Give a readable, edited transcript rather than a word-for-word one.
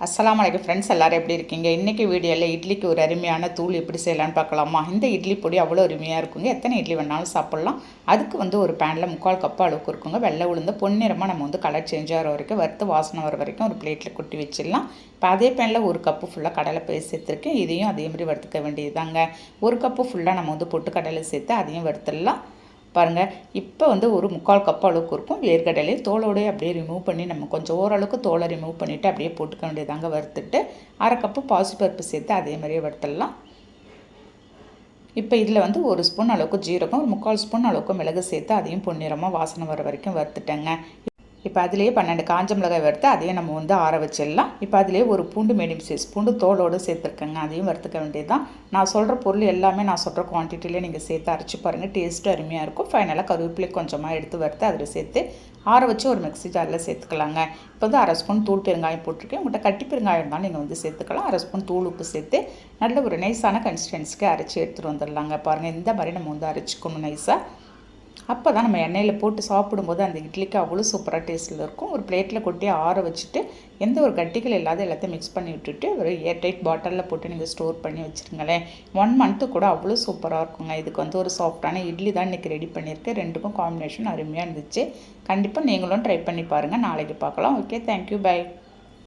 அஸ்ஸலாமு அலைக்கும் ஃப்ரெண்ட்ஸ், எல்லோரும் எப்படி இருக்கீங்க? இன்றைக்கி வீடியோவில் இட்லிக்கு ஒரு அருமையான தூள் எப்படி செய்யலான்னு பார்க்கலாமா? இந்த இட்லி பொடி அவ்வளோ அருமையாக இருக்குங்க. எத்தனை இட்லி வேணாலும் சாப்பிட்லாம். அதுக்கு ஒரு பேனில் 3/4 கப் அளவுக்கு இருக்குங்க வெள்ளை உளுந்து பொன்னிறமாக நம்ம கலர் சேஞ்ச் ஆகிற வரைக்கும் வறுத்து வாசனை வர வரைக்கும் ஒரு பிளேட்டில் கொட்டி வச்சிடலாம். இப்போ அதே பேனில் 1 கப்பு ஃபுல்லாக கடலை போய் சேர்த்துருக்கேன். இதையும் அதே மாதிரி வறுத்துக்க வேண்டியதுதாங்க. 1 கப்பு ஃபுல்லாக நம்ம பொட்டு கடலை சேர்த்து அதையும் வறுத்துடலாம். பாருங்கள், இப்போ ஒரு 3/4 கப் அளவுக்கு இருக்கும் வேர்க்கடலை தோலோடய அப்படியே ரிமூவ் பண்ணி நம்ம கொஞ்சம் ஓரளவுக்கு தோலை ரிமூவ் பண்ணிவிட்டு அப்படியே போட்டுக்க வேண்டியதாங்க. வறுத்துட்டு 1/2 கப்பு பாசிப்பருப்பு சேர்த்து அதே மாதிரியே வறுத்துடலாம். இப்போ இதில் 1 ஸ்பூன் அளவுக்கு ஜீரகம், ஒரு 3/4 ஸ்பூன் அளவுக்கு மிளகு சேர்த்து அதையும் பொன்னிறமாக வாசனை வர வரைக்கும் வறுத்துட்டேங்க. இப்போ அதிலேயே 12 காஞ்ச மிளகாய் வறுத்து அதையும் நம்ம ஆற வச்சிடலாம். இப்போ அதிலே ஒரு பூண்டு மீடியம் சைஸ் பூண்டு தோலோடு சேர்த்துருக்கேங்க. அதையும் வறுத்துக்க வேண்டியது தான். நான் சொல்கிற பொருள் எல்லாமே நான் சொல்கிற குவான்டிட்டியில் நீங்கள் சேர்த்து அரைச்சி பாருங்கள், டேஸ்ட்டு அருமையாக இருக்கும். ஃபைனலாக கருவேப்பிலை கொஞ்சமாக எடுத்து வறுத்து அதில் சேர்த்து ஆற வச்சு ஒரு மிக்ஸி ஜாரில் சேர்த்துக்கலாங்க. இப்போ 1/2 ஸ்பூன் தூள் பெருங்காயம் போட்டிருக்கேன். உங்கள்கிட்ட கட்டி பெருங்காயம் இருந்தாலும் நீங்கள் சேர்த்துக்கலாம். 1/2 ஸ்பூன் தூள் உப்பு சேர்த்து நல்ல ஒரு நைஸான கன்சிஸ்டன்சிக்கு அரைச்சி எடுத்துகிட்டு வந்துடலாங்க. பாருங்கள், இந்த மாதிரி நம்ம அரைச்சிக்கணும் நைஸாக. அப்போ தான் நம்ம எண்ணெயில் போட்டு சாப்பிடும்போது அந்த இட்லிக்கு அவ்வளோ சூப்பராக டேஸ்ட்டில் இருக்கும். ஒரு பிளேட்டில் கொட்டி ஆற வச்சுட்டு எந்த ஒரு கட்டிகள் இல்லாத எல்லாத்தையும் மிக்ஸ் பண்ணி விட்டுட்டு ஒரு ஏர்டைட் பாட்டிலில் போட்டு நீங்கள் ஸ்டோர் பண்ணி வச்சுருங்களேன். 1 மந்த்து கூட அவ்வளோ சூப்பராக இருக்குங்க. இதுக்கு ஒரு சாஃப்டான இட்லி தான் இன்றைக்கி ரெடி பண்ணியிருக்கேன். ரெண்டுக்கும் காம்பினேஷன் அருமையாக இருந்துச்சு. கண்டிப்பாக நீங்களும் ட்ரை பண்ணி பாருங்கள். நாளைக்கு பார்க்கலாம். Okay, thank you, by.